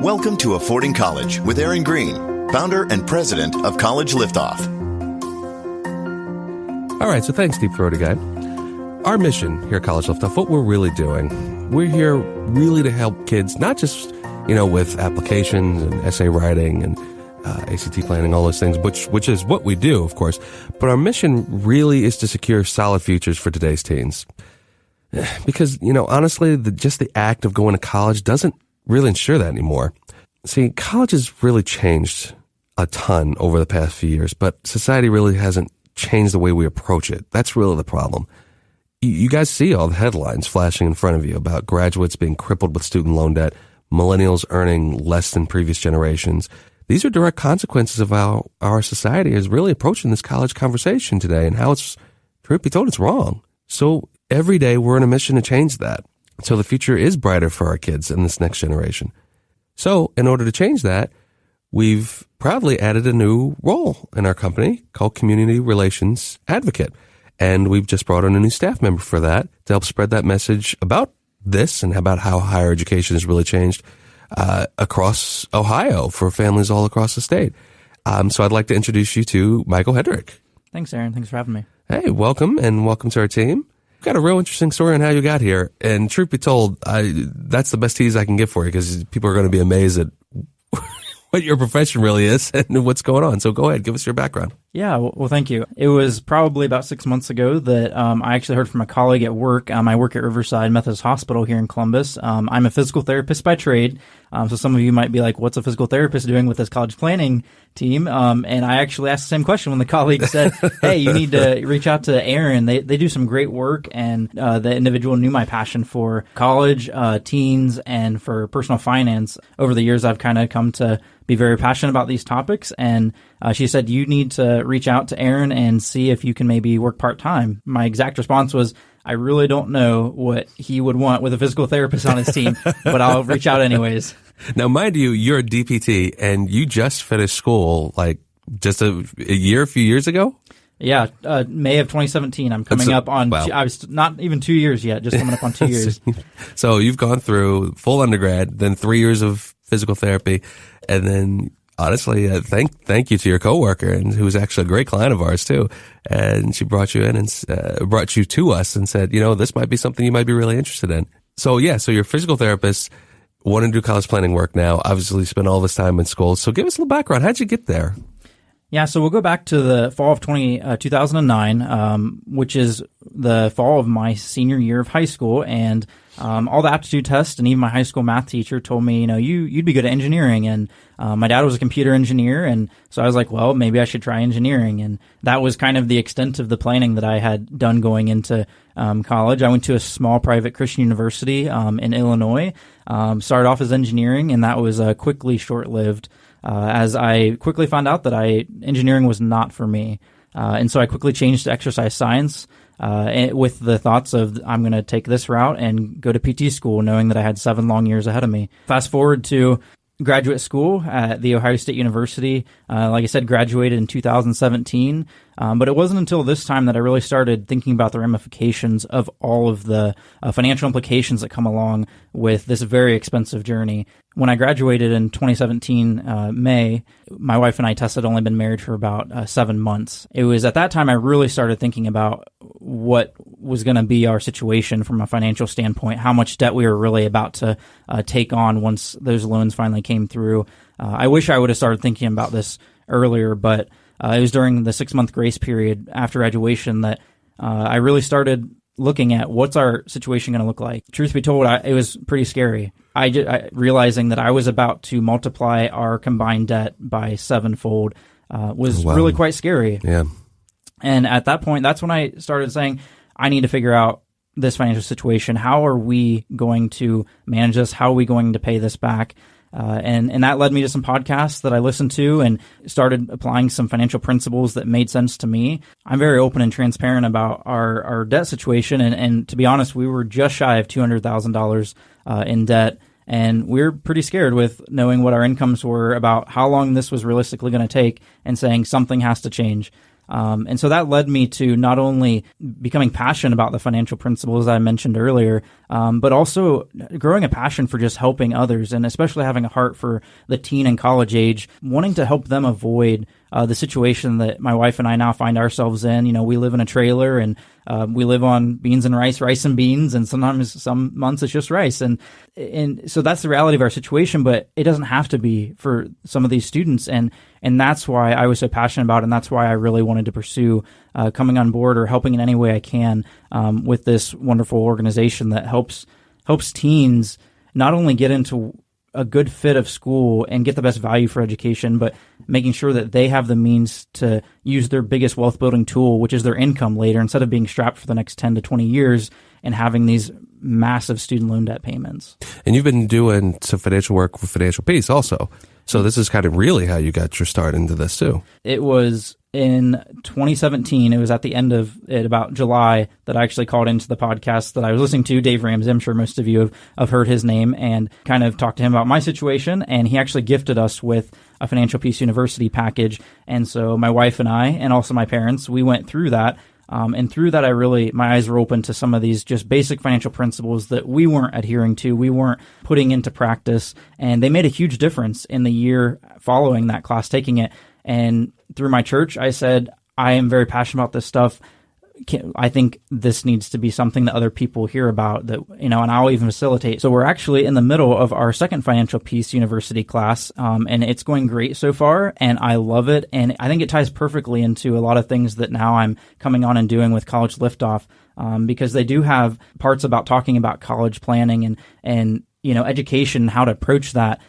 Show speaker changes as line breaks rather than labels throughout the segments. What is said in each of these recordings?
Welcome to Affording College with Aaron Greene, founder and president of College Liftoff.
All right, so thanks, Deep Throaty Guy. Our mission here at College Liftoff, what we're really doing, we're here really to help kids, not just, with applications and essay writing and ACT planning, all those things, which is what we do, of course. But our mission really is to secure solid futures for today's teens. Because, honestly, just the act of going to college doesn't really ensure that anymore. See, college has really changed a ton over the past few years, but society really hasn't changed the way we approach it. That's really the problem. You guys see all the headlines flashing in front of you about graduates being crippled with student loan debt, millennials earning less than previous generations. These are direct consequences of how our society is really approaching this college conversation today and how it's, truth be told, it's wrong. So every day we're on a mission to change that. So the future is brighter for our kids and this next generation. So in order to change that, we've proudly added a new role in our company called Community Relations Advocate. And we've just brought on a new staff member for that to help spread that message about this and about how higher education has really changed across Ohio for families all across the state. So I'd like to introduce you to Michael Hedrick.
Thanks, Aaron. Thanks for having me.
Hey, welcome, and welcome to our team. Got a real interesting story on how you got here. And truth be told, that's the best tease I can give for you because people are going to be amazed at what your profession really is and what's going on. So go ahead, give us your background.
Yeah, well, thank you. It was probably about 6 months ago that I actually heard from a colleague at work. I work at Riverside Methodist Hospital here in Columbus. I'm a physical therapist by trade. So some of you might be like, what's a physical therapist doing with this college planning team? And I actually asked the same question when the colleague said, hey, you need to reach out to Aaron. They do some great work. And the individual knew my passion for college, teens, and for personal finance. Over the years, I've kind of come to be very passionate about these topics. And she said, you need to reach out to Aaron and see if you can maybe work part-time. My exact response was, I really don't know what he would want with a physical therapist on his team, but I'll reach out anyways.
Now, mind you, you're a DPT and you just finished school like just a few years ago?
Yeah, May of 2017. I'm coming up on, wow. I was not even 2 years yet, just coming up on 2 years.
So you've gone through full undergrad, then 3 years of physical therapy, and then honestly, thank you to your coworker, and who's actually a great client of ours too. And she brought you in and brought you to us and said, this might be something you might be really interested in. So yeah, so you're a physical therapist, wanting to do college planning work now. Obviously, spent all this time in school. So give us a little background. How'd you get there?
Yeah, so we'll go back to the fall of 2009, which is the fall of my senior year of high school, and all the aptitude tests and even my high school math teacher told me, you'd be good at engineering. And my dad was a computer engineer, and so I was like, well, maybe I should try engineering. And that was kind of the extent of the planning that I had done going into college. I went to a small private Christian university in Illinois, started off as engineering, and that was quickly short-lived. As I quickly found out that engineering was not for me. And so I quickly changed to exercise science with the thoughts of I'm going to take this route and go to PT school, knowing that I had 7 long years ahead of me. Fast forward to graduate school at The Ohio State University. Like I said, graduated in 2017. But it wasn't until this time that I really started thinking about the ramifications of all of the financial implications that come along with this very expensive journey. When I graduated in 2017, May, my wife and I, Tess, had only been married for about 7 months. It was at that time I really started thinking about what was going to be our situation from a financial standpoint, how much debt we were really about to take on once those loans finally came through. I wish I would have started thinking about this earlier, but it was during the 6-month grace period after graduation that I really started looking at what's our situation going to look like. Truth be told, it was pretty scary. Realizing that I was about to multiply our combined debt by 7-fold was really quite scary.
Yeah.
And at that point, that's when I started saying, I need to figure out this financial situation. How are we going to manage this? How are we going to pay this back? And that led me to some podcasts that I listened to and started applying some financial principles that made sense to me. I'm very open and transparent about our debt situation. And to be honest, we were just shy of $200,000 in debt. And we were pretty scared with knowing what our incomes were, about how long this was realistically going to take, and saying something has to change. And so that led me to not only becoming passionate about the financial principles that I mentioned earlier, but also growing a passion for just helping others, and especially having a heart for the teen and college age, wanting to help them avoid the situation that my wife and I now find ourselves in. We live in a trailer, and we live on beans and rice and beans, and sometimes some months it's just rice. And so that's the reality of our situation, but it doesn't have to be for some of these students. And that's why I was so passionate about it, and that's why I really wanted to pursue coming on board or helping in any way I can with this wonderful organization that helps teens not only get into a good fit of school and get the best value for education, but making sure that they have the means to use their biggest wealth building tool, which is their income later, instead of being strapped for the next 10 to 20 years and having these massive student loan debt payments. And
you've been doing some financial work with Financial Peace also. So this is kind of really how you got your start into this too.
It was in 2017. It was at the end of it, about July, that I actually called into the podcast that I was listening to. Dave Ramsey, I'm sure most of you have heard his name, and kind of talked to him about my situation. And he actually gifted us with a Financial Peace University package. And so my wife and I, and also my parents, we went through that. And through that, my eyes were open to some of these just basic financial principles that we weren't adhering to, we weren't putting into practice. And they made a huge difference in the year following that class, taking it. And through my church, I said, I am very passionate about this stuff. I think this needs to be something that other people hear about, and I'll even facilitate. So we're actually in the middle of our second Financial Peace University class, and it's going great so far, and I love it. And I think it ties perfectly into a lot of things that now I'm coming on and doing with College Liftoff, because they do have parts about talking about college planning and education, how to approach that.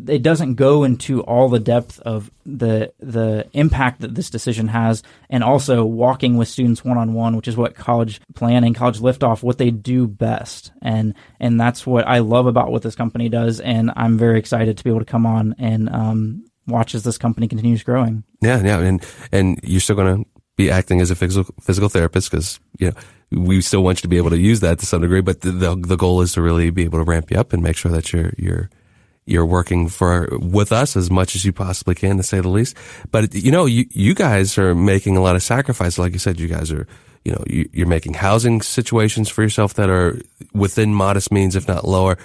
It doesn't go into all the depth of the impact that this decision has, and also walking with students one-on-one, which is what college planning, College Liftoff, what they do best. And that's what I love about what this company does, and I'm very excited to be able to come on and watch as this company continues growing.
Yeah, and you're still going to be acting as a physical therapist, because we still want you to be able to use that to some degree, but the goal is to really be able to ramp you up and make sure that you're working with us as much as you possibly can, to say the least. But, you guys are making a lot of sacrifices. Like you said, you guys are, you're making housing situations for yourself that are within modest means, if not lower.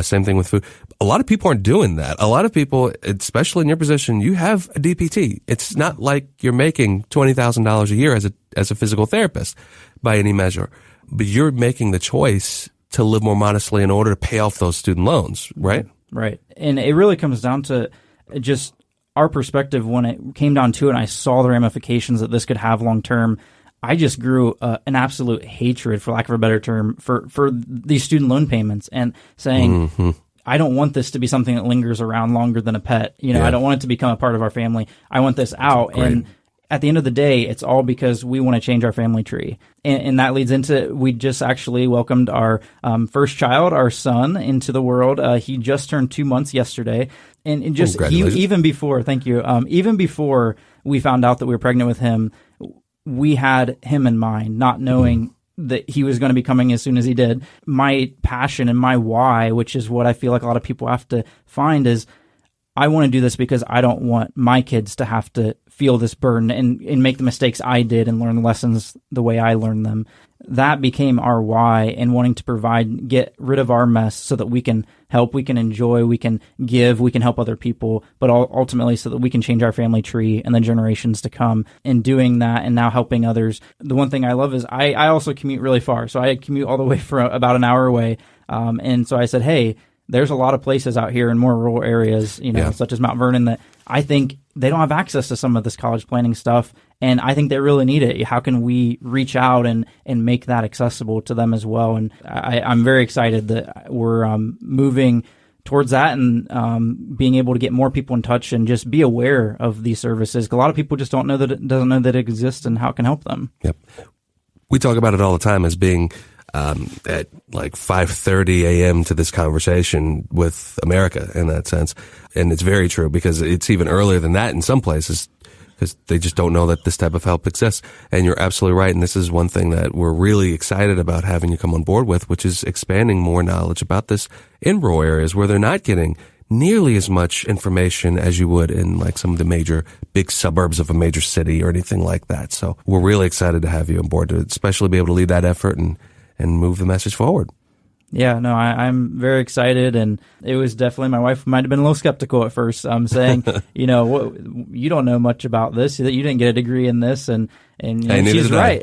Same thing with food. A lot of people aren't doing that. A lot of people, especially in your position, you have a DPT. It's not like you're making $20,000 a year as a physical therapist by any measure, but you're making the choice to live more modestly in order to pay off those student loans, right?
Right. And it really comes down to just our perspective when it came down to it, and I saw the ramifications that this could have long term. I just grew an absolute hatred, for lack of a better term, for these student loan payments, and saying, I don't want this to be something that lingers around longer than a pet. I don't want it to become a part of our family. I want this out.
Great.
And at the end of the day, it's all because we want to change our family tree. And that leads into, we just actually welcomed our first child, our son, into the world. He just turned 2 months yesterday. And just even before, thank you, even before we found out that we were pregnant with him, we had him in mind, not knowing that he was going to be coming as soon as he did. My passion and my why, which is what I feel like a lot of people have to find, is I want to do this because I don't want my kids to have to feel this burden and make the mistakes I did and learn the lessons the way I learned them. That became our why, and wanting to get rid of our mess so that we can help, we can enjoy, we can give, we can help other people, but ultimately so that we can change our family tree and the generations to come. And doing that and now helping others. The one thing I love is I also commute really far. So I commute all the way from about an hour away. And so I said, hey, there's a lot of places out here in more rural areas, such as Mount Vernon, that I think they don't have access to some of this college planning stuff, and I think they really need it. How can we reach out and make that accessible to them as well? And I'm very excited that we're moving towards that, and being able to get more people in touch and just be aware of these services. A lot of people just don't know that it exists and how it can help them.
Yep. We talk about it all the time as being at like 5:30 a.m. to this conversation with America in that sense. And it's very true, because it's even earlier than that in some places, because they just don't know that this type of help exists. And you're absolutely right. And this is one thing that we're really excited about having you come on board with, which is expanding more knowledge about this in rural areas where they're not getting nearly as much information as you would in like some of the big suburbs of a major city or anything like that. So we're really excited to have you on board to especially be able to lead that effort and move the message forward.
Yeah, no, I'm very excited, and it was definitely, my wife might have been a little skeptical at first. I'm saying, you don't know much about this, that you didn't get a degree in this, and she's right.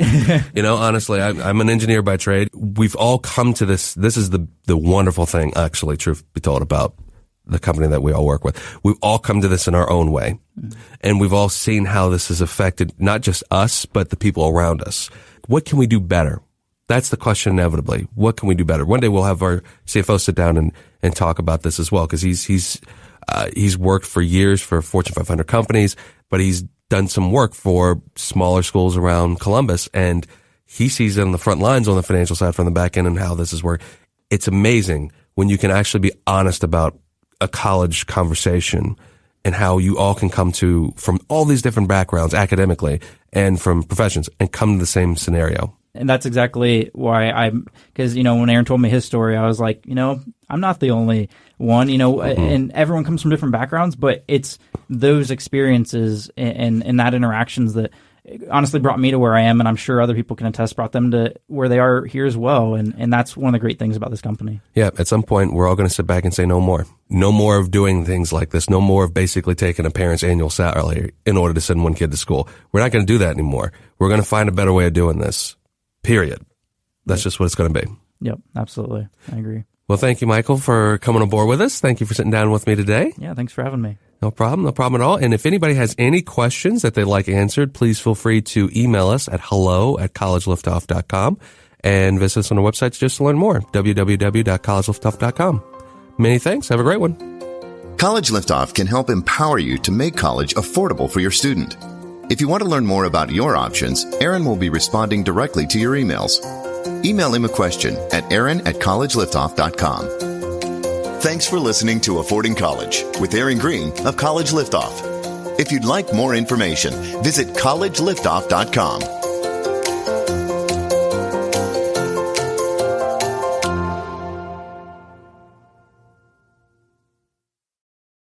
Honestly, I'm an engineer by trade. We've all come to this. This is the wonderful thing, actually, truth be told, about the company that we all work with. We've all come to this in our own way, and we've all seen how this has affected not just us, but the people around us. What can we do better? That's the question inevitably. What can we do better? One day we'll have our CFO sit down and talk about this as well, because he's worked for years for Fortune 500 companies, but he's done some work for smaller schools around Columbus, and he sees it on the front lines on the financial side from the back end and how this is working. It's amazing when you can actually be honest about a college conversation and how you all can come to, from all these different backgrounds academically and from professions, and come to the same scenario.
And that's exactly why because, when Aaron told me his story, I was like, I'm not the only one, and everyone comes from different backgrounds, but it's those experiences and that interactions that honestly brought me to where I am, and I'm sure other people can attest, brought them to where they are here as well. And that's one of the great things about this company. Yeah,
at some point, we're all going to sit back and say no more. No more of doing things like this. No more of basically taking a parent's annual salary in order to send one kid to school. We're not going to do that anymore. We're going to find a better way of doing this. Period. That's just what it's going to be.
Yep, absolutely. I agree.
Well, thank you, Michael, for coming on board with us. Thank you for sitting down with me today.
Yeah, thanks for having me.
No problem at all. And if anybody has any questions that they'd like answered, please feel free to email us at hello@collegeliftoff.com and visit us on our website just to learn more, www.collegeliftoff.com. Many thanks. Have a great one.
College Liftoff can help empower you to make college affordable for your student. If you want to learn more about your options, Aaron will be responding directly to your emails. Email him a question at aaron@collegeliftoff.com. Thanks for listening to Affording College with Aaron Greene of College Liftoff. If you'd like more information, visit collegeliftoff.com.